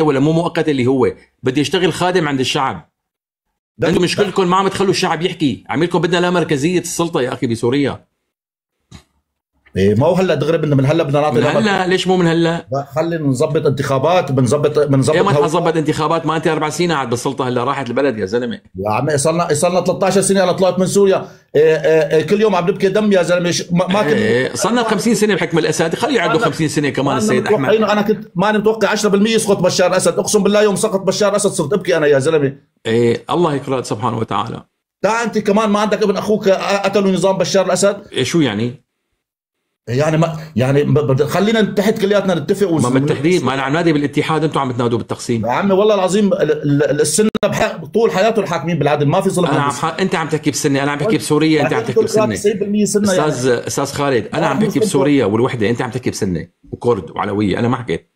ولا مو مؤقته اللي هو بدي اشتغل خادم عند الشعب. انتم مشكلتكم ما عم تخلوا الشعب يحكي، عملكم بدنا لا مركزيه السلطه يا اخي بسوريا. إيه ما هو هلا دغري من هلا بدنا نعطي من هلا ليش مو من هلا؟ خلينا نظبط انتخابات بنظبط يا ما تظبط انتخابات، ما انت 4 سنين قاعد بالسلطه هلا راحت البلد يا زلمه. يا عمي صرنا 13 سنه انا طلعت من سوريا. كل يوم عم نبكي دم يا زلمه. ما كنت صرنا 50 سنه بحكم الاسد، خليه يعدوا 50 سنه كمان السيد احمد. انا كنت ماني متوقع 10% يسقط بشار الاسد، اقسم بالله يوم سقط بشار الاسد صرت ابكي انا يا زلمه. ايه الله يكرم سبحانه وتعالى. انت كمان ما عندك ابن اخوك قتلوا نظام بشار الاسد؟ إيه شو يعني؟ يعني ما يعني خلينا نتحد كلياتنا نتفق ما متحدين، ما انا عم نادي بالاتحاد، انتم عم تنادوا بالتقسيم. يا عمي والله العظيم السنه طول حياته الحاكمين بالعدل ما في ظلم. انت عم تحكي بسنه، انا عم بحكي بسوريا، انت عم تحكي بسنه. 90% سنه استاذ خالد، انا عم بحكي بسوريا والوحده، انت عم تحكي بسنه وكرد وعلويه، انا ما حكيت.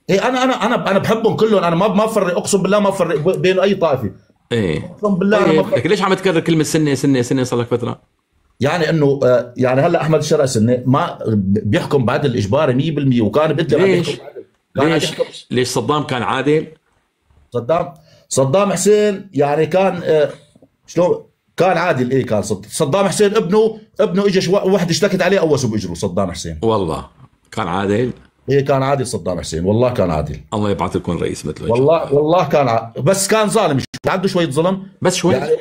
ايه انا بحبهم كلهم، انا ما بفرق، اقسم بالله ما بفرق بين اي طائفه. ايه اقسم بالله طيب لك ليش عم تكرر كلمه سنه سنه سنه صار لك فتره؟ يعني انه يعني هلا احمد الشرع سنه ما بيحكم بعدل اجباري 100%، وكان بيقدر ليش صدام كان عادل؟ صدام حسين يعني كان شلون كان عادل. ايه كان صدام حسين ابنه اجى وحده اشتكت عليه قوسوا باجره صدام حسين. والله كان عادل. ايه كان عادل صدام حسين، والله كان عادل. الله يبعث لكم رئيس مثله. والله كان بس كان ظالم، عنده شويه ظلم بس شوي يعني.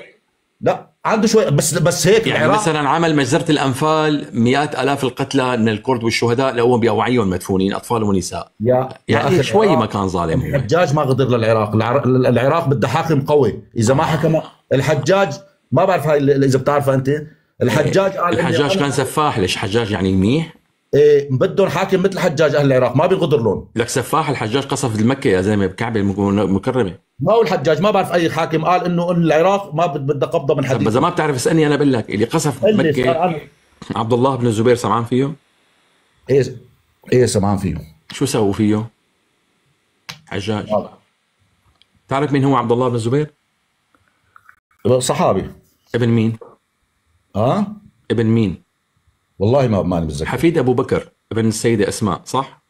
لا عنده شوي بس هيك يعني مثلا عمل مجزرة الأنفال، مئات آلاف القتلى من الكرد والشهداء لقوهم بأوعيهم مدفونين أطفال ونساء. يعني شوي ما كان ظالم. الحجاج ما غدر للعراق، العراق بدها حاكم قوي، إذا ما حكم الحجاج ما بعرف هاي إذا بتعرفها أنت. الحجاج الحجاج كان سفاح. ليش حجاج يعني منيح؟ ايه بدهم حاكم مثل حجاج اهل العراق ما بينغدر لهم. لك سفاح الحجاج قصف المكه يا زلمه بكعبه المكرمه. ما هو الحجاج ما بعرف اي حاكم قال انه العراق ما بدها قبضه من حديد. اذا ما بتعرف اسالني انا بقول لك اللي قصف مكه عبد الله بن الزبير، سمعان فيه؟ ايه سمعان فيه. شو سووا فيه؟ حجاج. تعرف مين هو عبد الله بن الزبير؟ صحابي. ابن مين؟ ابن مين؟ والله ماني متذكر. حفيد ابو بكر ابن السيده اسماء، صح؟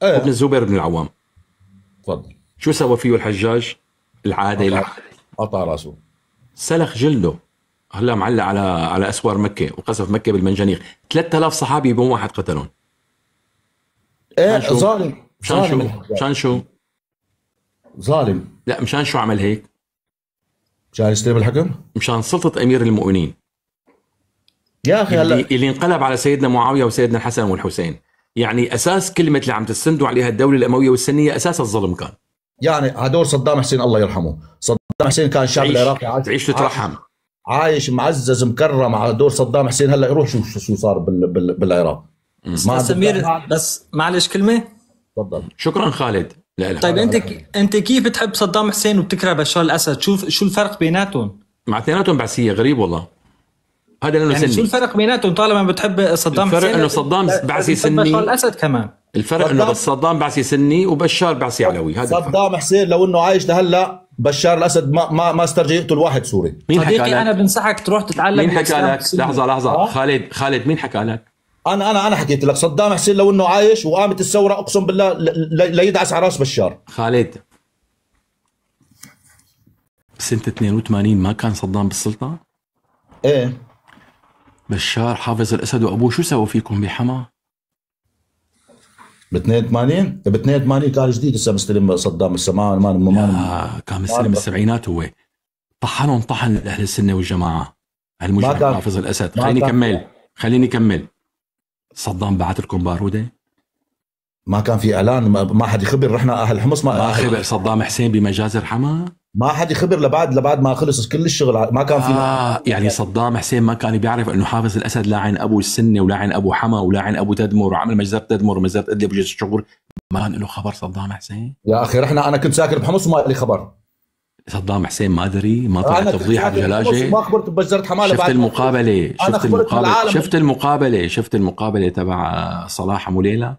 ابن الزبير بن العوام. تفضل. شو سوى فيه الحجاج العادل؟ قطع راسه، سلخ جلده. هلا معلق على اسوار مكه وقصف مكه بالمنجنيق. 3000 صحابي بيوم واحد قتلهم. ظالم. مشان شو؟ ظالم. لا مشان شو عمل هيك؟ مشان يستلم الحكم؟ مشان سلطه امير المؤمنين يا اخي هلا اللي انقلب على سيدنا معاويه وسيدنا الحسن والحسين. يعني اساس كلمه اللي عم تستندوا عليها الدوله الامويه والسنيه اساس الظلم كان. يعني هدول صدام حسين الله يرحمه، صدام حسين كان الشعب العراقي تعيش تترحم، عايش معزز مكرم على دور صدام حسين. هلا يروح شو صار بالعراق. سمير بس معلش كلمه. تفضل. شكرا خالد. لا طيب انت كيف بتحب صدام حسين وبتكره بشار الاسد؟ شو الفرق بيناتهم؟ مع اثنيناتهم بعثيه. غريب والله هذا لانه يعني سني. شو الفرق بيناتهم طالما بتحب صدام حسين؟ الفرق انه صدام بعثي سني، بشار الاسد كمان. الفرق انه بس صدام بعثي سني وبشار بعثي علوي. هذا صدام حسين لو انه عايش لهلا بشار الاسد ما استرجع يقتل واحد سوري. مين حكى لك؟ انا بنصحك تروح تتعلم. مين حكى لك؟ لحظه خالد مين حكى لك؟ انا حكيت لك صدام حسين لو انه عايش وقامت الثوره اقسم بالله لا يدعس على راس بشار. خالد سنه 82 ما كان صدام بالسلطه؟ ايه بشار حافظ الاسد وابوه شو سووا فيكم بحما؟ ب 82 كان جديد لسه مستلم صدام السماء ما كان مستلم بالسبعينات. هو طحنهم طحن اهل السنه والجماعه المجرم حافظ الاسد. خليني اكمل. صدام بعث لكم باروده؟ ما كان في اعلان، ما حد يخبر. رحنا اهل حمص ما خبر صدام حسين بمجازر حما؟ ما حد يخبر لبعد ما خلص كل الشغل. ما كان في يعني صدام حسين ما كان بيعرف انه حافظ الاسد لاعن ابو السنه ولاعن ابو حما ولاعن ابو تدمر وعمل مجزره تدمر ومجزره ادلب وجيش الشغور. ما كان له خبر صدام حسين؟ يا اخي انا كنت ساكن بحمص وما لي خبر. صدام حسين ما دري، ما طلع تفضيحه بجلاجه. ما خبرت بمجزره حماله. شفت المقابله تبع صلاح ابو ليلى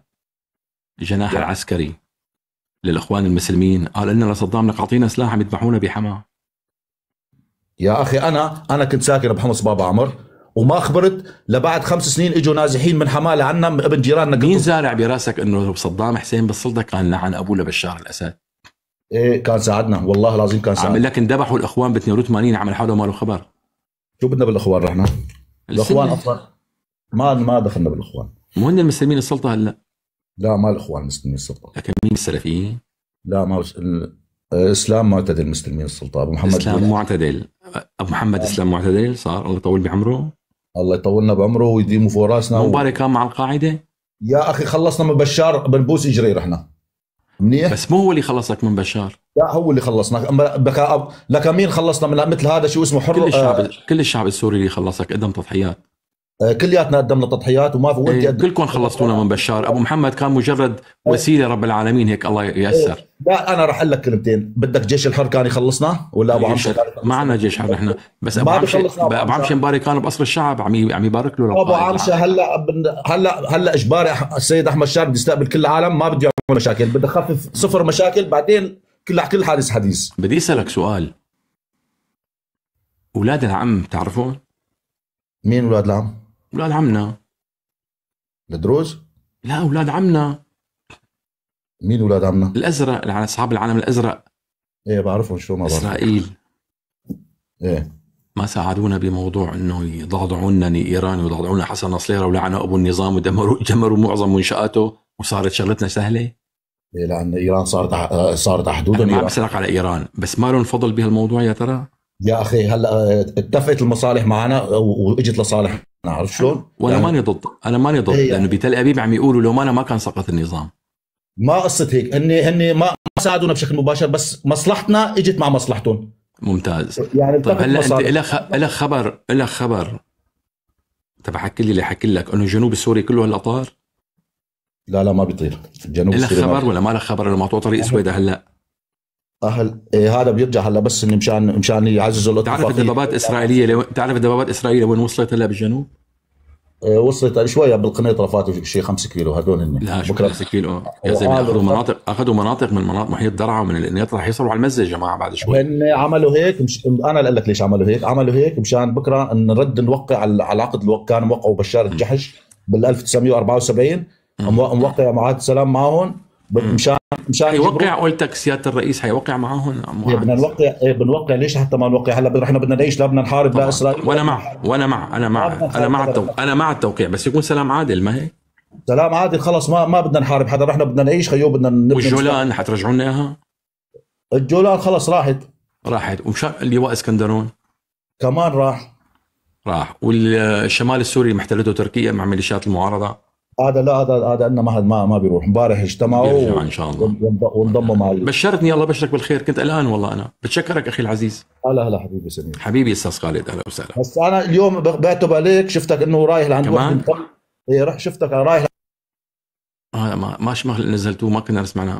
الجناح العسكري للاخوان المسلمين. قال لنا لصدام لك اعطينا سلاح عم يذبحونا بحما. يا اخي انا كنت ساكن بحمص بابا عمر وما خبرت لبعد 5 سنين اجوا نازحين من حماله عنا ابن جيراننا. مين زارع براسك انه صدام حسين بالسلطه كان لعن ابوه لبشار الاسد؟ ايه كان ساعدنا والله العظيم كان عامل ساعدنا. لك انذبحوا الاخوان ب 82 عمل حاله ما له خبر. شو بدنا بالاخوان رحنا؟ الاخوان اصلا ما دخلنا بالاخوان. مو هن المستلمين السلطه هلا؟ لا ما الاخوان مستلمين السلطه. لكن مين السلفيين؟ لا ما اسلام معتدل مستلمين السلطه. ابو محمد اسلام معتدل. ابو محمد اسلام معتدل صار، الله يطول بعمره. الله يطولنا بعمره ويديمه فوق راسنا. مبارك كان مع القاعده. يا اخي خلصنا من بشار بنبوس اجري رحنا منيح. بس مو هو اللي خلصك من بشار. لا هو اللي خلصنا. لك مين خلصنا من مثل هذا شو اسمه حر. كل الشعب السوري اللي خلصك قدم تضحيات. كلياتنا قدمنا تضحيات وما في وانت كلكم خلصتونا من بشار. ابو محمد كان مجرد وسيله رب العالمين هيك الله ييسر. لا انا راح اقول لك كلمتين. بدك جيش الحر كان يخلصنا ولا ابو عمشه؟ ما عندنا جيش حر احنا. بس ابو عمشه مبارك كان بقصر الشعب عم يبارك له. ابو عمشه هلا اجباري السيد احمد شار بده يستقبل كل العالم. ما بده يعمل مشاكل. بده يخفف صفر مشاكل بعدين كل حادث حديث. بدي اسالك سؤال. اولاد العم تعرفون؟ مين اولاد العم؟ اولاد عمنا الدروز. لا اولاد عمنا. مين اولاد عمنا؟ الازرق، اصحاب العلم الازرق. ايه بعرفهم. شو ما بعرف. اسرائيل. ايه ما ساعدونا بموضوع انه يضغطوا لنا ايران ويضغطوا لنا حسن نصيره ولعنوا ابو النظام ودمروا معظم منشاته وصارت شغلتنا سهله. إيه لان ايران صارت على حدودهم. ما بسرق على ايران بس ما لهم فضل بهالموضوع يا ترى. يا اخي هلا اتفقت المصالح معنا واجت لصالحنا. عرفت شلون؟ وانا يعني ماني ضد إيه لانه بتل ابيب عم يقولوا لو ما كان سقط النظام. ما قصه هيك. هن ما ساعدونا بشكل مباشر بس مصلحتنا اجت مع مصلحتهم. ممتاز. يعني طيب هلا انت لك خبر تبع حكي لي اللي حكي لك انه جنوب السوري كله هلا طار؟ لا ما بيطير. جنوب السوري لك خبر ولا ما لك خبر انه معطوه طريق سويدة هلا؟ إيه هذا بيرجع هلا بس إن مشان يعززوا الاتفاقيه. تعرف الدبابات اسرائيليه وين وصلت هلا بالجنوب؟ وصلت شويه بالقنيطره. فاتوا شيء 5 كيلو هذول هن. لا شو 5 كيلو يا زلمه. اخذوا مناطق من محيط درعا ومن القنيطره. رح يصلوا على المزه يا جماعه بعد شوي. هن عملوا هيك انا اقول لك ليش عملوا هيك مشان بكره نرد نوقع على العقد اللي كان موقعه بشار الجحش بال 1974. موقع معاهده السلام معهم مشان حيوقع. قلتك سياده الرئيس حيوقع معهم. بدنا بنوقع ليش حتى ما نوقع هلا. احنا بدنا نعيش لا بدنا نحارب لا اسرائيل. وانا مع التوقيع بس يكون سلام عادل. ما هيك سلام عادل خلص. ما بدنا نحارب حدا. احنا بدنا نعيش خيو. بدنا نبني. والجولان حترجعوا لنا اياها؟ الجولان خلص راحت. ومشان اللواء اسكندرون كمان راح. والشمال السوري محتلته تركيا مع ميليشيات المعارضه. هذا انه ما بيروح. امبارح اجتمعوا ان شاء الله وانضموا معي. بشرتني الله بشرك بالخير. كنت قلقان والله. انا بتشكرك اخي العزيز. هلا حبيبي سمير. حبيبي استاذ خالد اهلا وسهلا. بس انا اليوم بعتب عليك. شفتك انه رايح لعند كمان. ايه رح شفتك رايح. ما نزلتوه ما كنا نسمعنا.